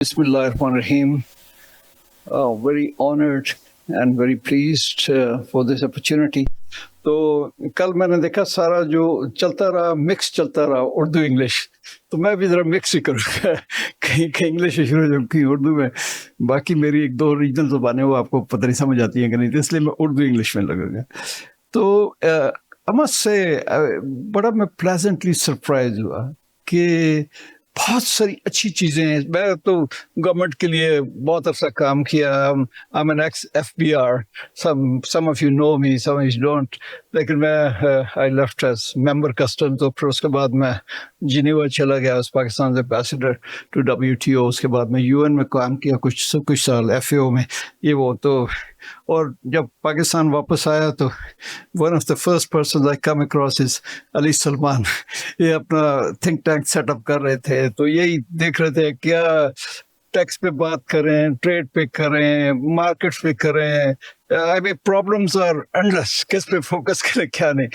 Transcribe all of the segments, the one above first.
Bismillahirrahmanirrahim. Very honored and very pleased for this opportunity. تو کل میں نے دیکھا سارا جو چلتا رہا مکس چلتا رہا اردو انگلش، تو میں بھی ذرا مکس ہی کروں گا، کہیں شروع ہو جب کہیں اردو میں. باقی میری ایک دو ریجنل زبانیں وہ آپ کو پتہ نہیں سمجھ آتی ہیں کہ نہیں، تو اس لیے میں اردو انگلش میں لگوں گا. تو امت سے بڑا میں پلیزنٹلی سرپرائز ہوا کہ بہت ساری اچھی چیزیں ہیں. میں تو گورنمنٹ کے لیے بہت عرصہ کام کیا. I'm an ex-FBR. Some of you know me, some of you don't. لیکن میں I left as member custom. تو پھر اس کے بعد میں جنیوا چلا گیا as Pakistan ambassador to WTO. اس کے بعد میں UN میں کام کیا کچھ سال، FAO میں یہ وہ. تو اور جب پاکستان واپس آیا تو one of the first persons I come across is علی سلمان. یہ اپنا تھنک ٹینک سیٹ اپ کر رہے تھے، تو یہی دیکھ رہے تھے کیا ٹیکس پہ بات کریں، ٹریڈ پہ کریں، مارکیٹس پہ کریں. پرابلمس آر اینڈلیس، کس پہ فوکس کریں کیا نہیں.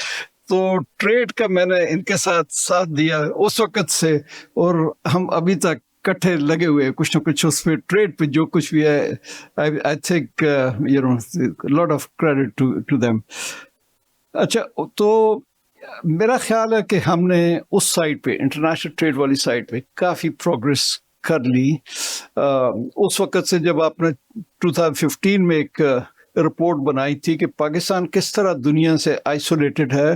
تو ٹریڈ کا میں نے ان کے ساتھ دیا اس وقت سے، اور ہم ابھی تک کٹھے لگے ہوئے کچھ نہ کچھ اس پہ ٹریڈ پہ جو کچھ بھی ہے. I think lot of credit to them. اچھا، تو میرا خیال ہے کہ ہم نے اس سائٹ پہ، انٹرنیشنل ٹریڈ والی سائٹ پہ کافی پروگرس کر لی. اس وقت سے جب آپ نے 2015 میں ایک رپورٹ بنائی تھی کہ پاکستان کس طرح دنیا سے آئسولیٹڈ ہے.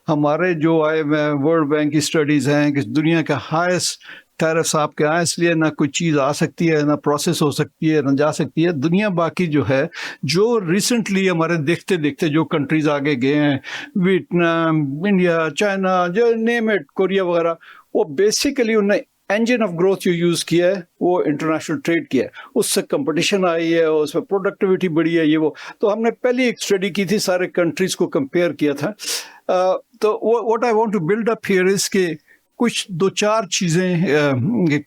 ہمارے جو ورلڈ بینک کی اسٹڈیز ہیں کہ دنیا کا ہائیسٹ ٹیرفس آپ کے آئے، اس لیے نہ کوئی چیز آ سکتی ہے، نہ پروسیس ہو سکتی ہے، نہ جا سکتی ہے. دنیا باقی جو ہے، جو ریسنٹلی ہمارے دیکھتے دیکھتے جو کنٹریز آگے گئے ہیں، ویتنام، انڈیا، چائنا، جو نیم اٹ، کوریا وغیرہ، وہ بیسیکلی انہوں نے انجن آف گروتھ جو یوز کیا ہے وہ انٹرنیشنل ٹریڈ کیا ہے. اس سے کمپٹیشن آئی ہے، اس میں پروڈکٹیوٹی بڑھی ہے، یہ وہ. تو ہم نے پہلی ایک اسٹڈی کی تھی، سارے کنٹریز کو کمپیئر کیا تھا. تو what I want to build up here is کہ کچھ دو چار چیزیں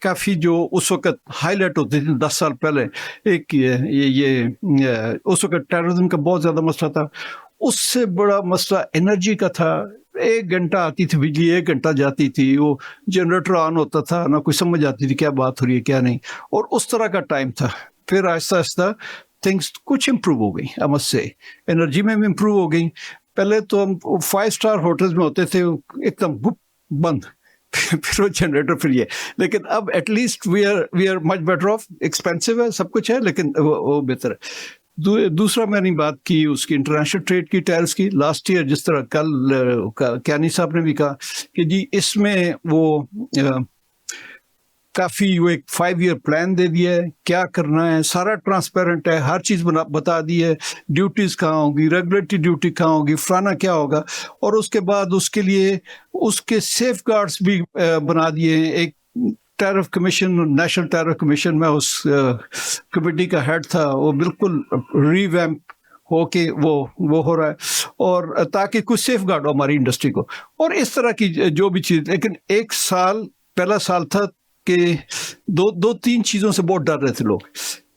کافی جو اس وقت ہائی لائٹ ہوتی تھی 10 سال پہلے. ایک یہ اس وقت ٹیررزم کا بہت زیادہ مسئلہ تھا. اس سے بڑا مسئلہ انرجی کا تھا. 1 گھنٹہ آتی تھی بجلی، 1 گھنٹہ جاتی تھی، وہ جنریٹر آن ہوتا تھا، نہ کوئی سمجھ آتی تھی کیا بات ہو رہی ہے کیا نہیں. اور اس طرح کا ٹائم تھا. پھر آہستہ آہستہ تھنگس کچھ امپروو ہو گئی. ہم اس سے انرجی میں بھی امپروو ہو گئی. پہلے تو ہم 5 اسٹار ہوٹلز میں ہوتے تھے، ایک دم بند، پھر وہ جنریٹر پھر یہ. لیکن اب at least we are much better off. Expensive ہے، سب کچھ ہے، لیکن وہ بہتر ہے. دوسرا میں نے بات کی اس کی انٹرنیشنل ٹریڈ کی، ٹیرس کی. لاسٹ ایئر جس طرح کل کیانی صاحب نے بھی کہا کہ جی اس میں وہ کافی وہ ایک 5 ایئر پلان دے دیا ہے، کیا کرنا ہے سارا ٹرانسپیرنٹ ہے، ہر چیز بتا دی ہے. ڈیوٹیز کہاں ہوگی، ریگولیٹری ڈیوٹی کہاں ہوگی، فلانا کیا ہوگا. اور اس کے بعد اس کے لیے اس کے سیف گارڈز بھی بنا دیے ہیں. ایک tariff commission, national tariff commission, میں اس کمیٹی کا ہیڈ تھا. وہ بالکل ری ویمپ ہو کے وہ ہو رہا ہے، اور تاکہ کچھ سیف گارڈ ہو ہماری انڈسٹری کو، اور اس طرح کی جو بھی چیز. لیکن ایک سال، پہلا سال تھا کہ دو تین چیزوں سے بہت ڈر رہے تھے لوگ.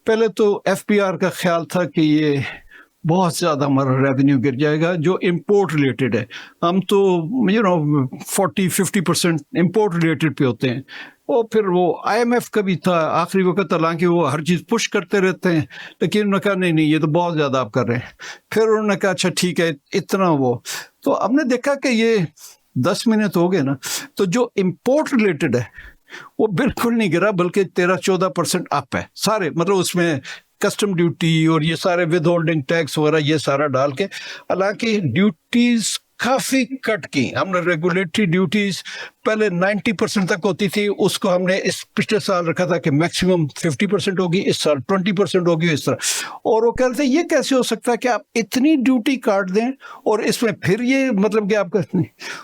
پہلے تو FBR کا خیال تھا کہ یہ بہت زیادہ ہمارا ریونیو گر جائے گا جو امپورٹ ریلیٹڈ ہے. ہم تو 40-50% امپورٹ ریلیٹڈ پہ ہوتے ہیں. اور پھر وہ IMF کا بھی تھا آخری وقت، حالانکہ وہ ہر چیز پش کرتے رہتے ہیں، لیکن انہوں نے کہا نہیں یہ تو بہت زیادہ آپ کر رہے ہیں. پھر انہوں نے کہا اچھا ٹھیک ہے اتنا وہ. تو ہم نے دیکھا کہ یہ 10 مہینے تو ہو گئے نا، تو جو امپورٹ ریلیٹڈ ہے وہ بالکل نہیں گرا، بلکہ 13-14% اپ ہے سارے. مطلب اس میں کسٹم ڈیوٹی اور یہ سارے ود ہولڈنگ ٹیکس وغیرہ یہ سارا ڈال کے. حالانکہ ڈیوٹیز کافی کٹ کی ہم نے. ریگولیٹری ڈیوٹیز پہلے 90% تک ہوتی تھی، اس کو ہم نے اس پچھلے سال رکھا تھا کہ میکسیمم 50% ہوگی، اس سال 20% ہوگی، اس طرح. اور وہ کہتے ہیں یہ کیسے ہو سکتا ہے کہ آپ اتنی ڈیوٹی کاٹ دیں اور اس میں پھر یہ مطلب کہ آپ کا.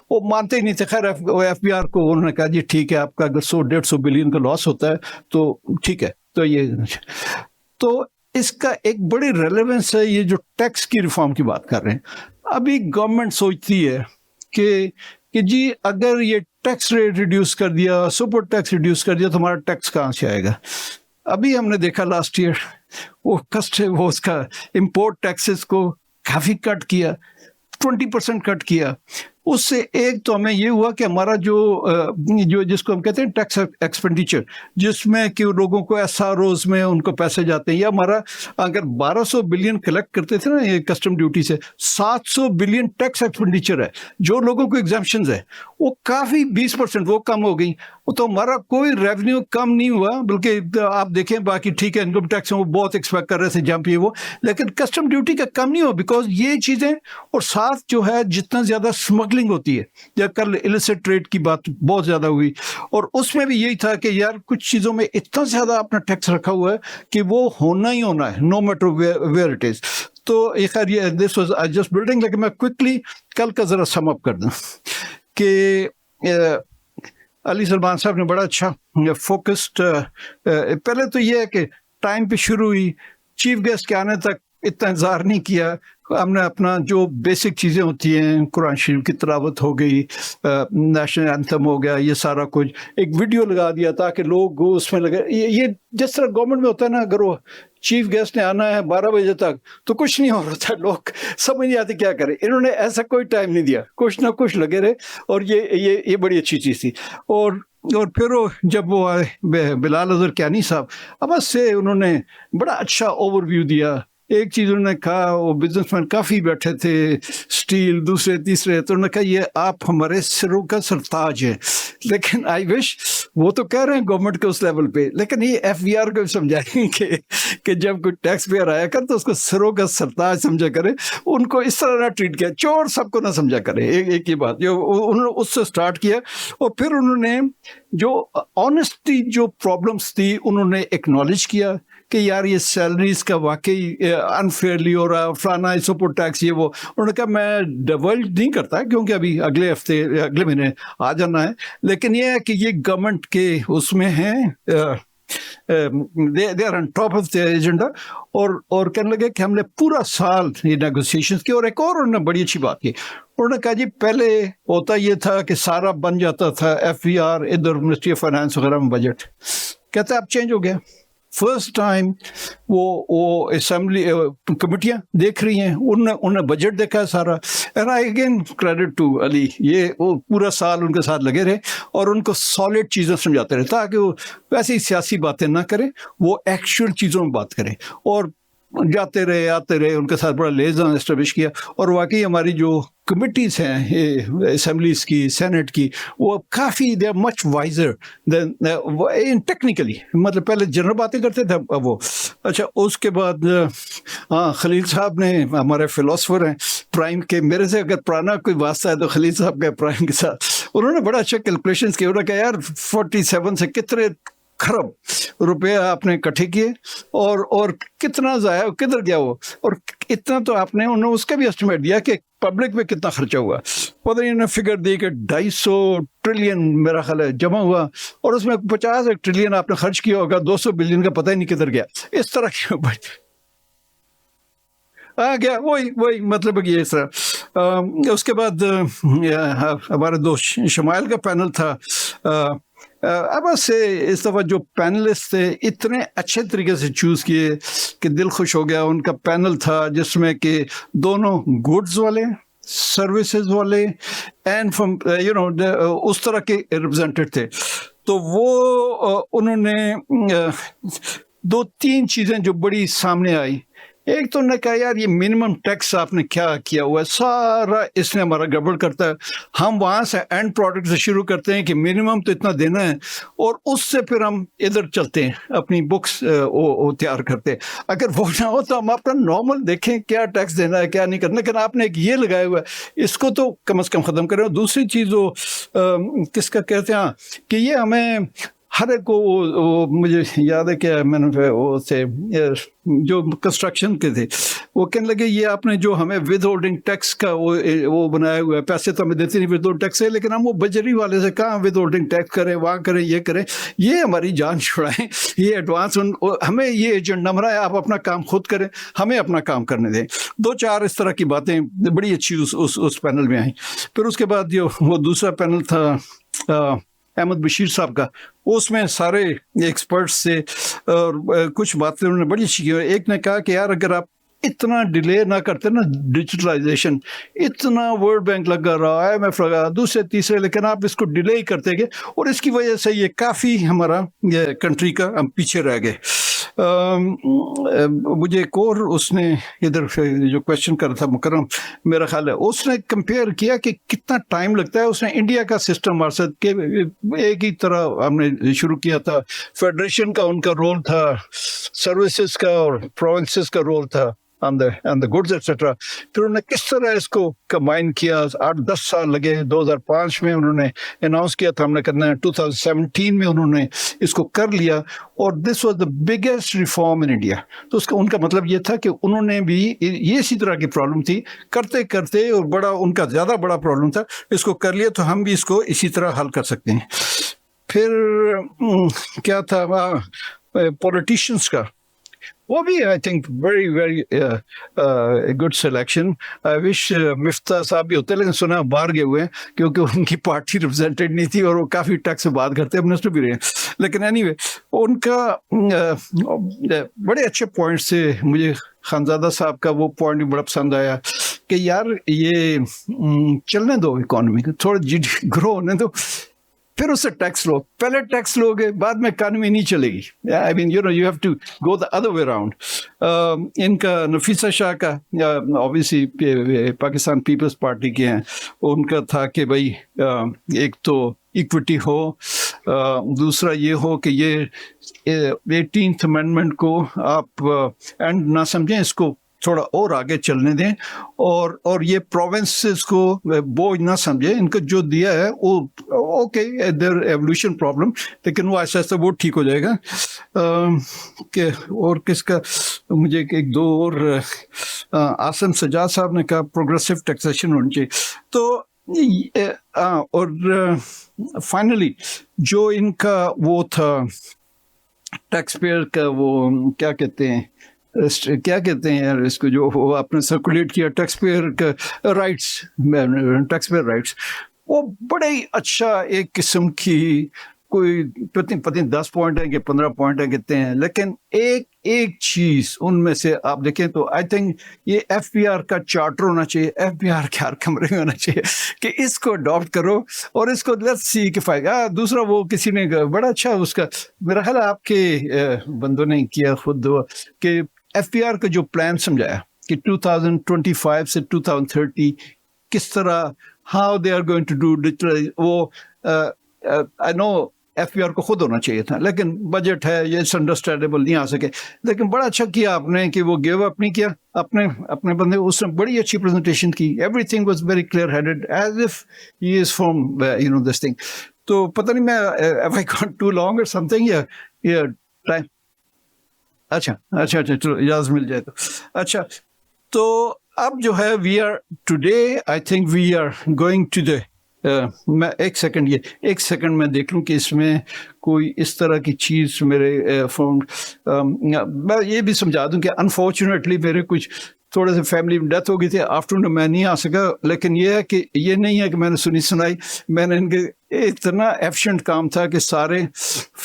وہ مانتے ہی نہیں تھے. خیر FBR کو انہوں نے کہا جی ٹھیک ہے، آپ کا اگر 100-150 بلین کا لاس ہوتا ہے تو ٹھیک ہے. تو یہ تو اس کا ایک بڑی ریلیونس ہے. یہ جو ٹیکس کی ریفارم کی بات کر رہے ہیں، ابھی گورنمنٹ سوچتی ہے کہ جی اگر یہ ٹیکس ریٹ ریڈیوس کر دیا، سپر ٹیکس ریڈیوس کر دیا، تو ہمارا ٹیکس کہاں سے آئے گا. ابھی ہم نے دیکھا لاسٹ ایئر وہ اس کا امپورٹ ٹیکسز کو کافی کٹ کیا، 20% کٹ کیا. اس سے ایک تو ہمیں یہ ہوا کہ ہمارا جو جس کو ہم کہتے ہیں ٹیکس ایکسپینڈیچر، جس میں کہ لوگوں کو ایس آر اوز میں ان کو پیسے جاتے ہیں، یا ہمارا اگر 1200 بلین کلیکٹ کرتے تھے نا یہ کسٹم ڈیوٹی سے، 700 بلین ٹیکس ایکسپینڈیچر ہے، جو لوگوں کو ایگزامپشنز ہے وہ کافی 20% وہ کم ہو گئی. تو ہمارا کوئی ریونیو کم نہیں ہوا، بلکہ آپ دیکھیں باقی ٹھیک ہے انکم ٹیکس وہ بہت ایکسپیکٹ کر رہے تھے جمپ یہ وہ، لیکن کسٹم ڈیوٹی کا کم نہیں ہوا بیکاز یہ چیزیں، اور ساتھ جو ہے جتنا زیادہ اسمگلنگ ہوتی ہے، یا کل illicit ٹریڈ کی بات بہت زیادہ ہوئی، اور اس میں بھی یہی تھا کہ یار کچھ چیزوں میں اتنا زیادہ اپنا ٹیکس رکھا ہوا ہے کہ وہ ہونا ہی ہونا ہے no matter where it is. تو یہ خیر یہ دس واز جسٹ بلڈنگ، لیکن میں کوئکلی کل کا ذرا سم اپ کر دوں کہ علی سلمان صاحب نے بڑا اچھا فوکسڈ، پہلے تو یہ ہے کہ ٹائم پہ شروع ہوئی، چیف گیسٹ کے آنے تک اتنا انتظار نہیں کیا، ہم نے اپنا جو بیسک چیزیں ہوتی ہیں قرآن شریف کی تلاوت ہو گئی، نیشنل اینتھم ہو گیا، یہ سارا کچھ ایک ویڈیو لگا دیا تاکہ لوگ اس میں لگے. یہ جس طرح گورنمنٹ میں ہوتا ہے نا، اگر وہ چیف گیسٹ نے آنا ہے 12 بجے تک تو کچھ نہیں ہو رہا تھا، لوگ سمجھ نہیں آتے کیا کریں. انہوں نے ایسا کوئی ٹائم نہیں دیا، کچھ نہ کچھ لگے رہے، اور یہ بڑی اچھی چیز تھی. اور پھر جب وہ آئے بلال اظہر کیانی صاحب، اب سے انہوں نے بڑا اچھا اوور ویو دیا. ایک چیز انہوں نے کہا، وہ بزنس مین کافی بیٹھے تھے، اسٹیل دوسرے تیسرے، تو انہوں نے کہا یہ آپ ہمارے سروں کا سرتاج ہے. لیکن آئی وش وہ تو کہہ رہے ہیں گورنمنٹ کے اس لیول پہ، لیکن یہ ایف بی آر کو سمجھائیں کہ جب کوئی ٹیکس پیئر آیا کر تو اس کو سروں کا سرتاج سمجھا کرے، ان کو اس طرح نہ ٹریٹ کیا، چور سب کو نہ سمجھا کرے. ایک ہی بات جو انہوں نے اس سے سٹارٹ کیا. اور پھر انہوں نے جو آنیسٹی جو پرابلمس تھی انہوں نے ایکنالج کیا کہ یار یہ سیلریز کا واقعی انفیئرلی ہو رہا ہے، فلانا سپورٹ ٹیکس یہ وہ. انہوں نے کہا میں ڈیولج نہیں کرتا کیونکہ ابھی اگلے ہفتے اگلے مہینے آ جانا ہے، لیکن یہ ہے کہ یہ گورنمنٹ کے اس میں ہیں، they are on top of the agenda. اور کہنے لگے کہ ہم نے پورا سال یہ نیگوسیشنز کی. اور ایک اور انہوں نے بڑی اچھی بات کی، انہوں نے کہا جی پہلے ہوتا یہ تھا کہ سارا بن جاتا تھا ایف بی آر ادھر منسٹری آف فائنانس وغیرہ میں بجٹ، کہتا ہے اب چینج ہو گیا. فرسٹ ٹائم وہ اسمبلی کمیٹیاں دیکھ رہی ہیں، انہوں نے بجٹ دیکھا ہے سارا. And I again credit to Ali, یہ وہ پورا سال ان کے ساتھ لگے رہے اور ان کو سالڈ چیزیں سمجھاتے رہے تاکہ وہ ویسے ہی سیاسی باتیں نہ کریں، وہ ایکچوئل چیزوں میں بات کریں. اور جاتے رہے آتے رہے، ان کے ساتھ بڑا لیزن اسٹیبلش کیا. اور واقعی ہماری جو کمیٹیز ہیں اسمبلیز کی، سینٹ کی، وہ کافی they are much wiser than technically. مطلب پہلے جنرل باتیں کرتے تھے وہ. اچھا اس کے بعد ہاں خلیل صاحب نے، ہمارے فلاسفر ہیں پرائم کے، میرے سے اگر پرانا کوئی واسطہ ہے تو خلیل صاحب کا پرائم کے ساتھ. انہوں نے بڑا اچھا کیلکولیشنز کیا. انہوں نے کہا یار 47 سے کتنے خرب روپے آپ نے اکٹھے کیے، اور کتنا ضائع کدھر گیا وہ، اور اتنا تو آپ نے، انہوں نے اس کا بھی اسٹیمیٹ دیا کہ پبلک میں کتنا خرچہ ہوا. پتہ نہیں انہوں نے فگر دی کہ 250 ٹریلین میرا خیال ہے جمع ہوا، اور اس میں 50 ٹریلین آپ نے خرچ کیا ہوگا، 200 بلین کا پتہ ہی نہیں کدھر گیا. اس طرح کی آ گیا وہی مطلب کہ اس طرح. اس کے بعد ہمارے دوست شمائل کا پینل تھا. اب سے اس دفعہ جو پینلسٹ تھے اتنے اچھے طریقے سے چوز کیے کہ دل خوش ہو گیا. ان کا پینل تھا جس میں کہ دونوں گڈز والے، سروسز والے، اینڈ فرام اس طرح کے ریپرزینٹیڈ تھے. تو وہ انہوں نے 2-3 چیزیں جو بڑی سامنے آئی. ایک تو انہوں نے کہا یار یہ منیمم ٹیکس آپ نے کیا کیا ہوا ہے، سارا اس نے ہمارا گڑبڑ کرتا ہے. ہم وہاں سے اینڈ پروڈکٹ سے شروع کرتے ہیں کہ منیمم تو اتنا دینا ہے، اور اس سے پھر ہم ادھر چلتے ہیں، اپنی بکس تیار کرتے ہیں. اگر وہ نہ ہو تو ہم اپنا نارمل دیکھیں کیا ٹیکس دینا ہے کیا نہیں کرنا. لیکن آپ نے ایک یہ لگایا ہوا ہے، اس کو تو کم از کم ختم کریں. اور دوسری چیز وہ کس کا کہتے ہیں کہ یہ ہمیں ہر ایک کو، مجھے یاد ہے کہ میں نے وہ تھے جو کنسٹرکشن کے تھے، وہ کہنے لگے یہ آپ نے جو ہمیں ود ہولڈنگ ٹیکس کا وہ بنایا ہوا ہے، پیسے تو ہمیں دیتے نہیں ود ہولڈ ٹیکس سے، لیکن ہم وہ بجری والے سے کہاں ود ہولڈنگ ٹیکس کریں، وہاں کریں، یہ کریں، یہ ہماری جان چھڑائیں، یہ ایڈوانس ہمیں یہ ایجنٹ نہ مرائے، آپ اپنا کام خود کریں، ہمیں اپنا کام کرنے دیں. 2-4 اس طرح کی باتیں بڑی اچھی اس پینل میں آئیں. پھر اس کے بعد جو وہ دوسرا پینل تھا احمد بشیر صاحب کا، اس میں سارے ایکسپرٹس سے، اور کچھ باتیں انہوں نے بڑی اچھی کی. ایک نے کہا کہ یار اگر آپ اتنا ڈیلے نہ کرتے نا ڈیجیٹلائزیشن, اتنا ورلڈ بینک لگا رہا, IMF لگا, دوسرے تیسرے, لیکن آپ اس کو ڈیلے ہی کرتے گئے, اور اس کی وجہ سے یہ کافی ہمارا یہ کنٹری کا ہم پیچھے رہ گئے. مجھے ایک اور اس نے ادھر جو کوشچن کر رہا تھا مکرم, میرا خیال ہے اس نے کمپیئر کیا کہ کتنا ٹائم لگتا ہے. اس نے انڈیا کا سسٹم ہمارے ساتھ کہ ایک ہی طرح ہم نے شروع کیا تھا, فیڈریشن کا ان کا رول تھا, سروسز کا اور پروونسز کا رول تھا on the goods etc. پھر انہوں نے کس طرح اس کو کمبائن کیا, 8-10 سال لگے. 2005 میں انہوں نے اناؤنس کیا تھا ہم نے کرنا ہے, 2017 میں انہوں نے اس کو کر لیا, اور this was the biggest reform in India. تو اس کا ان کا مطلب یہ تھا کہ انہوں نے بھی یہ اسی طرح کی پرابلم تھی, کرتے کرتے اور بڑا ان کا زیادہ بڑا پرابلم تھا, اس کو کر لیا تو ہم بھی اس کو اسی طرح حل کر سکتے ہیں. پھر کیا تھا پولیٹیشینس کا, وہ بھی I think very very good selection. I wish Miftah sahib بھی ہوتے, لیکن سنا باہر گئے ہوئے ہیں کیونکہ ان کی پارٹی ریپرزینٹیڈ نہیں تھی, اور وہ کافی ٹیکس سے بات کرتے ہیں, منسٹر بھی رہے ہیں. لیکن اینی وے ان کا بڑے اچھے پوائنٹس تھے. مجھے خانزادہ صاحب کا وہ پوائنٹ بھی بڑا پسند آیا کہ یار یہ چلنے دو اکانومی کو, تھوڑا جی ڈی گرو ہونے دو, پھر اس سے ٹیکس لو. پہلے ٹیکس لو گے, بعد میں اکانومی نہیں چلے گی. I mean you have to go the other way around. ان کا نفیسہ شاہ کا اوبیسلی پاکستان پیپلز پارٹی کے ہیں, ان کا تھا کہ بھائی ایک تو ایکوٹی ہو, دوسرا یہ ہو کہ یہ 18th امینڈمنٹ کو آپ اینڈ نہ سمجھیں, اس کو تھوڑا اور آگے چلنے دیں, اور یہ پروونسز کو بوجھ نہ سمجھیں. ان کو جو دیا ہے وہ اوکے دیر ایولیوشن پرابلم, لیکن وہ آہستہ آہستہ وہ ٹھیک ہو جائے گا. کہ اور کس کا مجھے ایک دو اور عاصم سجاد صاحب نے کہا پروگریسو ٹیکسیشن ہونی چاہیے. تو اور فائنلی جو ان کا وہ تھا ٹیکس پیئر کا, وہ کیا کہتے ہیں یار اس کو, جو وہ آپ نے سرکولیٹ کیا ٹیکس پیئر کا رائٹس, ٹیکس پیئر رائٹس, وہ بڑے ہی اچھا ایک قسم کی, کوئی پتہ 10 پوائنٹ ہے کہ 15 پوائنٹ ہے کہتے ہیں, لیکن ایک چیز ان میں سے آپ دیکھیں تو آئی تھنک یہ FBR کا چارٹر ہونا چاہیے, FBR کے ہر کمرے میں ہونا چاہیے کہ اس کو اڈاپٹ کرو اور اس کو لیٹس سی کہ فائدہ. دوسرا وہ کسی نے بڑا اچھا اس کا میرا خیال آپ کے بندوں نے کیا خود کہ FBR کا جو پلان سمجھایا کہ 2025 سے 2030 کس طرح how they are going to do digital, وہ آئی نو FBR کو خود ہونا چاہیے تھا, لیکن بجٹ ہے یہ انڈرسٹینڈیبل نہیں آ سکے. لیکن بڑا اچھا کیا آپ نے کہ وہ گیو اپ نہیں کیا اپنے بندے, اس نے بڑی اچھی پریزنٹیشن کی. Everything was very clear headed as if he is from this thing. تو پتہ نہیں میں if I gone too long اور سم تھنگ یا ٹائم. اچھا چلو اجازت مل جائے تو اچھا. تو اب جو ہے we are today I think we are going to the, میں ایک سیکنڈ میں دیکھ لوں کہ اس میں کوئی اس طرح کی چیز میرے فون, میں یہ بھی سمجھا دوں کہ انفارچونیٹلی میرے کچھ تھوڑے سے فیملی میں ڈیتھ ہو گئی تھی, آفٹرنون میں نہیں آ سکا. لیکن یہ ہے کہ یہ نہیں ہے کہ میں نے سنائی, میں نے ان کے اتنا ایفیشینٹ کام تھا کہ سارے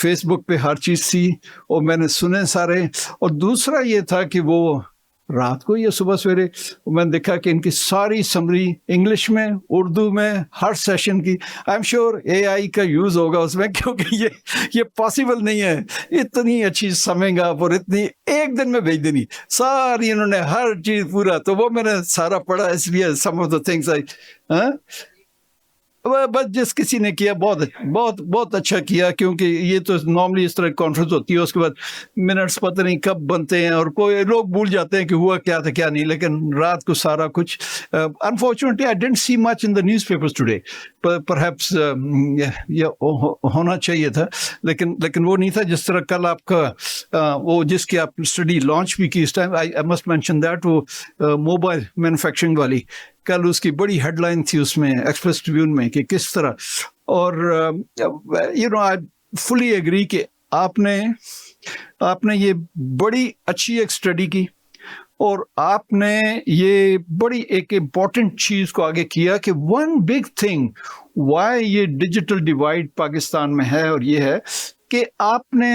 فیس بک پہ ہر چیز تھی اور میں نے سنے سارے. اور دوسرا یہ تھا کہ وہ رات کو یا صبح سویرے میں نے دیکھا کہ ان کی ساری سمری انگلش میں, اردو میں, ہر سیشن کی. آئی ایم شیور AI کا یوز ہوگا اس میں, کیونکہ یہ پاسبل نہیں ہے اتنی اچھی سمنگ اپ اور اتنی ایک دن میں بھیج دینی ساری, انہوں نے ہر چیز پورا. تو وہ میں نے سارا پڑھا, اس لیے سم آف دا تھنگس بس جس کسی نے کیا بہت اچھا کیا, کیونکہ یہ تو نارملی اس طرح کانفرنس ہوتی ہے, اس کے بعد منٹس پتہ نہیں کب بنتے ہیں اور کوئی لوگ بھول جاتے ہیں کہ ہوا کیا تھا کیا نہیں. لیکن رات کو سارا کچھ unfortunately I didn't see much in the news papers today, perhaps یہ ہونا چاہیے تھا, لیکن وہ نہیں تھا. جس طرح کل آپ کا وہ جس کی آپ اسٹڈی لانچ بھی کی اس time, I must mention that, وہ موبائل مینوفیکچرنگ والی, کل اس کی بڑی ہیڈ لائن تھی اس میں ایکسپریس ٹریبیون میں کہ کس طرح. اور آئی فلی ایگری کہ آپ نے یہ بڑی اچھی ایک اسٹڈی کی, اور آپ نے یہ بڑی ایک امپورٹنٹ چیز کو آگے کیا کہ ون بگ تھنگ وائی یہ ڈیجیٹل ڈیوائڈ پاکستان میں ہے, اور یہ ہے کہ آپ نے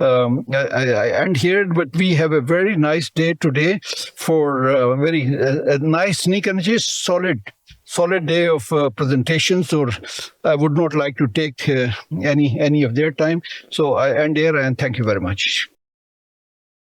I end here, but we have a very nice day today for very nice, solid solid day of presentations, or I would not like to take any of their time. So I end here and thank you very much.